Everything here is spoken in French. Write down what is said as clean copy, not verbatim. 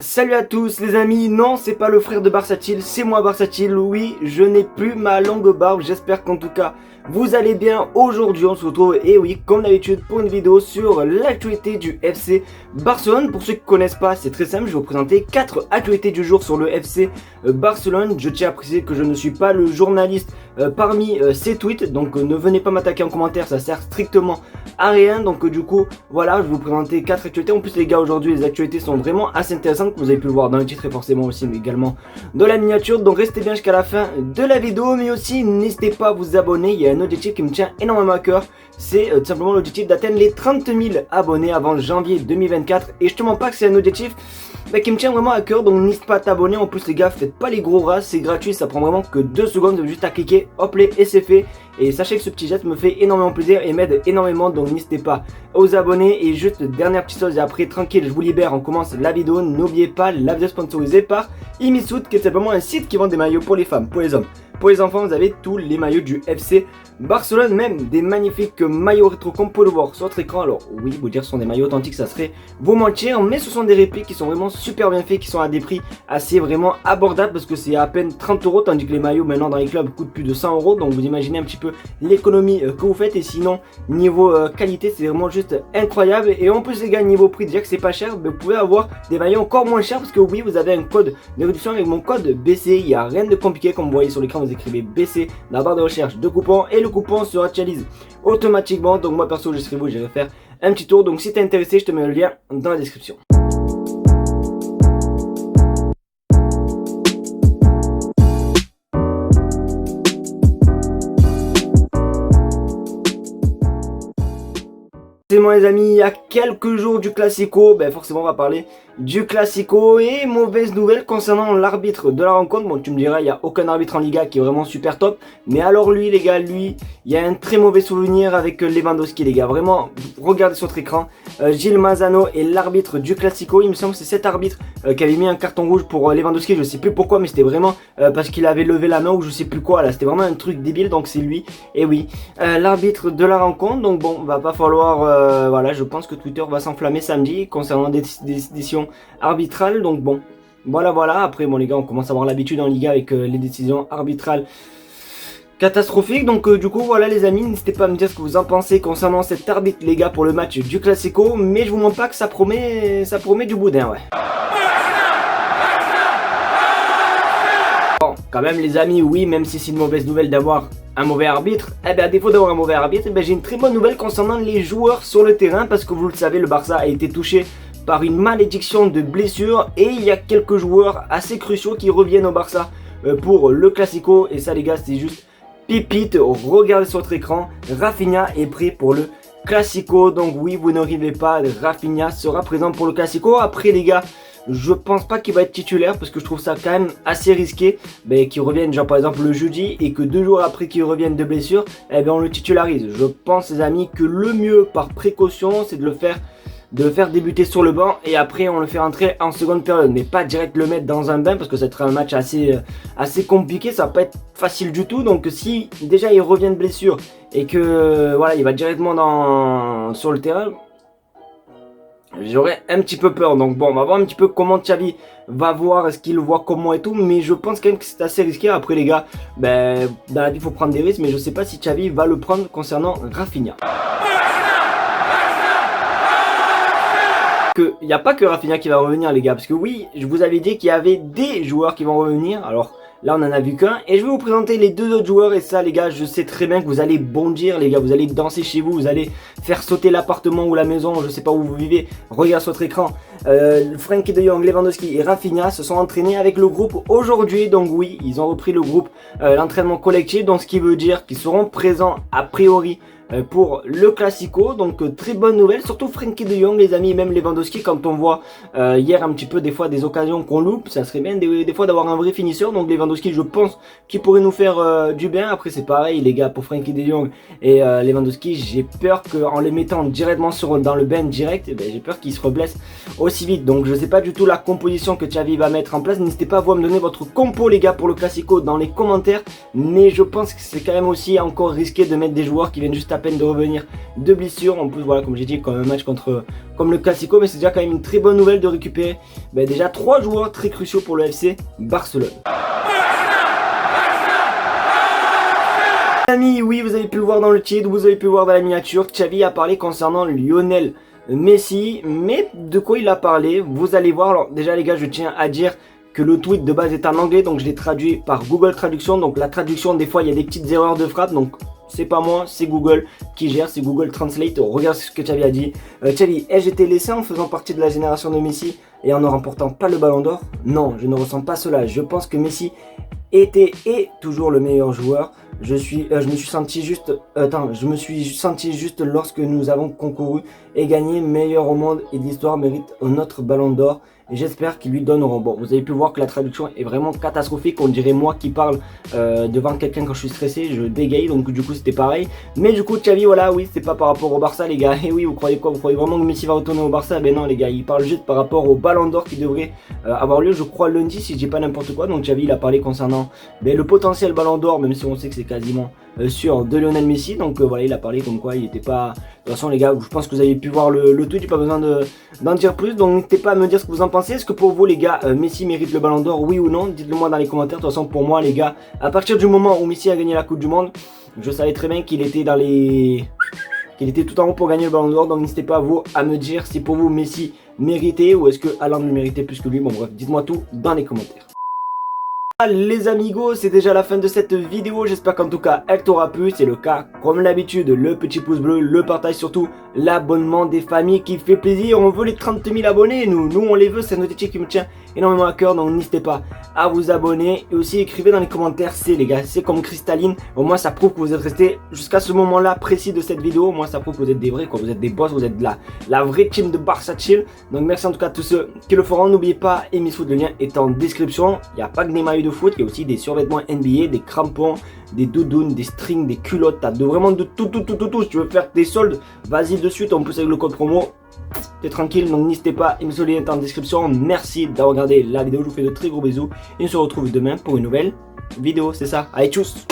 Salut à tous les amis, non c'est pas le frère de Barsatil, c'est moi Barsatil, oui je n'ai plus ma longue barbe, j'espère qu'en tout cas vous allez bien. Aujourd'hui on se retrouve, et oui comme d'habitude, pour une vidéo sur l'actualité du FC Barcelone. Pour ceux qui ne connaissent pas, c'est très simple, je vais vous présenter 4 actualités du jour sur le FC Barcelone. Je tiens à préciser que je ne suis pas le journaliste parmi ces tweets, donc ne venez pas m'attaquer en commentaire, ça sert strictement à rien. Donc du coup voilà, je vais vous présenter 4 actualités. En plus les gars, aujourd'hui les actualités sont vraiment assez intéressantes, que vous avez pu le voir dans le titre et forcément aussi, mais également dans la miniature. Donc restez bien jusqu'à la fin de la vidéo, mais aussi n'hésitez pas à vous abonner. Il y a un objectif qui me tient énormément à cœur, c'est tout simplement l'objectif d'atteindre les 30 000 abonnés avant janvier 2024. Et je te mens pas que c'est un objectif qui me tient vraiment à cœur, donc n'hésite pas à t'abonner. En plus les gars, faites pas les gros rats, c'est gratuit, ça prend vraiment que 2 secondes, vous avez juste à cliquer, hop les, et c'est fait. Et sachez que ce petit geste me fait énormément plaisir et m'aide énormément, donc n'hésitez pas à vous abonner. Et juste dernière petite chose, et après tranquille, je vous libère, on commence la vidéo. N'oubliez pas, la vidéo sponsorisée par Imisout, qui est simplement un site qui vend des maillots pour les femmes, pour les hommes, pour les enfants. Vous avez tous les maillots du FC Barcelone, même des magnifiques maillots rétro comme pour le voir sur votre écran. Alors oui, vous dire ce sont des maillots authentiques, ça serait vous mentir, mais ce sont des répliques qui sont vraiment super bien faits, qui sont à des prix assez vraiment abordables, parce que c'est à peine 30 €, tandis que les maillots maintenant dans les clubs coûtent plus de 100 €. Donc vous imaginez un petit peu l'économie que vous faites. Et sinon niveau qualité, c'est vraiment juste incroyable. Et en plus les gars, niveau prix, déjà que c'est pas cher, mais vous pouvez avoir des maillots encore moins chers, parce que oui, vous avez un code de réduction avec mon code BC. Il n'y a rien de compliqué, comme vous voyez sur l'écran, vous écrivez BC dans la barre de recherche de coupons et le coupon se actualise automatiquement. Donc moi perso, je serai vous, j'irai faire un petit tour. Donc si t'es intéressé, je te mets le lien dans la description. Forcément les amis, il y a quelques jours du Classico, forcément on va parler du Classico. Et mauvaise nouvelle concernant l'arbitre de la rencontre. Bon, tu me diras, il n'y a aucun arbitre en Liga qui est vraiment super top, mais alors lui les gars, lui, il y a un très mauvais souvenir avec Lewandowski les gars. Vraiment, regardez sur votre écran, Gilles Manzano est l'arbitre du Classico. Il me semble que c'est cet arbitre qui avait mis un carton rouge pour Lewandowski, je sais plus pourquoi, mais c'était vraiment parce qu'il avait levé la main ou je sais plus quoi là, c'était vraiment un truc débile. Donc c'est lui, et oui, l'arbitre de la rencontre. Donc bon, va pas falloir, voilà, je pense que Twitter va s'enflammer samedi concernant des décisions arbitrales. Donc bon, voilà. Après bon les gars, on commence à avoir l'habitude en Liga avec les décisions arbitrales catastrophique. Donc du coup voilà les amis, n'hésitez pas à me dire ce que vous en pensez concernant cet arbitre les gars pour le match du Classico. Mais je vous montre pas que ça promet du boudin, ouais. Bon, quand même les amis, oui, même si c'est une mauvaise nouvelle d'avoir un mauvais arbitre, à défaut d'avoir un mauvais arbitre, j'ai une très bonne nouvelle concernant les joueurs sur le terrain, parce que vous le savez, le Barça a été touché par une malédiction de blessures, et il y a quelques joueurs assez cruciaux qui reviennent au Barça pour le Classico. Et ça les gars, c'est juste pipite. Regardez sur votre écran, Rafinha est prêt pour le Classico. Donc oui, vous ne rêvez pas, Rafinha sera présent pour le Classico. Après les gars, je pense pas qu'il va être titulaire, parce que je trouve ça quand même assez risqué qu'il revienne genre par exemple le jeudi, et que 2 jours après qu'il revienne de blessure, on le titularise. Je pense les amis que le mieux par précaution, c'est de le faire débuter sur le banc, et après on le fait rentrer en seconde période, mais pas direct le mettre dans un bain, parce que ça sera un match assez compliqué, ça va pas être facile du tout. Donc si déjà il revient de blessure et que voilà, il va directement sur le terrain, j'aurais un petit peu peur. Donc bon, on va voir un petit peu comment Xavi va voir, est-ce qu'il voit comment et tout, mais je pense quand même que c'est assez risqué. Après les gars, dans la vie il faut prendre des risques, mais je sais pas si Xavi va le prendre concernant Rafinha. Il n'y a pas que Rafinha qui va revenir les gars, parce que oui, je vous avais dit qu'il y avait des joueurs qui vont revenir. Alors là on en a vu qu'un, et je vais vous présenter les 2 autres joueurs. Et ça les gars, je sais très bien que vous allez bondir les gars, vous allez danser chez vous, vous allez faire sauter l'appartement ou la maison, je sais pas où vous vivez. Regarde sur votre écran, Frenkie de Jong, Lewandowski et Rafinha se sont entraînés avec le groupe aujourd'hui. Donc oui, ils ont repris le groupe, l'entraînement collectif, donc ce qui veut dire qu'ils seront présents a priori pour le Classico. Donc très bonne nouvelle, surtout Frenkie de Jong les amis, même Lewandowski. Quand on voit hier un petit peu des fois des occasions qu'on loupe, ça serait bien des fois d'avoir un vrai finisseur. Donc Lewandowski, je pense qu'il pourrait nous faire du bien. Après c'est pareil les gars pour Frenkie de Jong et Lewandowski, j'ai peur qu'en les mettant directement dans le bench direct, j'ai peur qu'ils se reblessent aussi vite. Donc je sais pas du tout la composition que Xavi va mettre en place. N'hésitez pas à vous à me donner votre compo les gars pour le Classico dans les commentaires, mais je pense que c'est quand même aussi encore risqué de mettre des joueurs qui viennent juste à peine de revenir de blessure. En plus, voilà, comme j'ai dit, comme un match comme le Classico, mais c'est déjà quand même une très bonne nouvelle de récupérer déjà 3 joueurs très cruciaux pour le FC Barcelone. Amis, oui, vous avez pu le voir dans le titre, vous avez pu le voir dans la miniature, Xavi a parlé concernant Lionel Messi, mais de quoi il a parlé, vous allez voir. Alors déjà les gars, je tiens à dire que le tweet de base est en anglais, donc je l'ai traduit par Google Traduction. Donc la traduction, des fois il y a des petites erreurs de frappe, donc c'est pas moi, c'est Google qui gère, c'est Google Translate. Regarde ce que Xavi a dit. Xavi, ai-je été laissé en faisant partie de la génération de Messi et en ne remportant pas le Ballon d'Or? Non, je ne ressens pas cela. Je pense que Messi était et toujours le meilleur joueur. Je me suis senti juste lorsque nous avons concouru et gagné meilleur au monde et l'histoire mérite notre Ballon d'Or et j'espère qu'ils lui donneront. Bon, vous avez pu voir que la traduction est vraiment catastrophique. On dirait moi qui parle devant quelqu'un quand je suis stressé, je bégaye, donc du coup c'était pareil. Mais du coup Xavi, voilà, oui, c'est pas par rapport au Barça les gars. Et oui, vous croyez quoi? Vous croyez vraiment que Messi va retourner au Barça? Ben non les gars, il parle juste par rapport au Ballon d'Or qui devrait avoir lieu, je crois, lundi, si je dis pas n'importe quoi. Donc Xavi, il a parlé concernant le potentiel Ballon d'Or, même si on sait que c'est quasiment sûr, de Lionel Messi. Donc voilà, il a parlé comme quoi il était pas... De toute façon les gars, je pense que vous avez pu voir le tweet, j'ai pas besoin d'en dire plus. Donc n'hésitez pas à me dire ce que vous en pensez. Est-ce que pour vous les gars, Messi mérite le Ballon d'Or, oui ou non? Dites-le moi dans les commentaires. De toute façon pour moi les gars, à partir du moment où Messi a gagné la Coupe du Monde, je savais très bien qu'il était qu'il était tout en haut pour gagner le Ballon d'Or. Donc n'hésitez pas vous à me dire si pour vous Messi méritait ou est-ce que Haaland le méritait plus que lui. Bon bref, dites-moi tout dans les commentaires. Les amigos, c'est déjà la fin de cette vidéo, j'espère qu'en tout cas elle t'aura plu. C'est le cas, comme l'habitude, le petit pouce bleu, le partage, surtout l'abonnement des familles qui fait plaisir. On veut les 30 000 abonnés, nous on les veut, c'est un outil qui me tient énormément à cœur, donc n'hésitez pas à vous abonner et aussi écrivez dans les commentaires c'est les gars, c'est comme cristalline. Au moins ça prouve que vous êtes restés jusqu'à ce moment là précis de cette vidéo. Au moins ça prouve que vous êtes des vrais, quoi. Vous êtes des boss, vous êtes de la vraie team de Barça Chill. Donc merci en tout cas à tous ceux qui le feront. N'oubliez pas, Amy Foot, le lien est en description. Il n'y a pas que des maillots de foot, il y a aussi des survêtements NBA, des crampons, des doudounes, des strings, des culottes, t'as vraiment de tout. Si tu veux faire tes soldes, vas-y de suite, en plus avec le code promo, t'es tranquille. Donc n'hésitez pas, le lien est en description. Merci d'avoir regardé la vidéo, je vous fais de très gros bisous et on se retrouve demain pour une nouvelle vidéo, c'est ça. Allez, tchuss.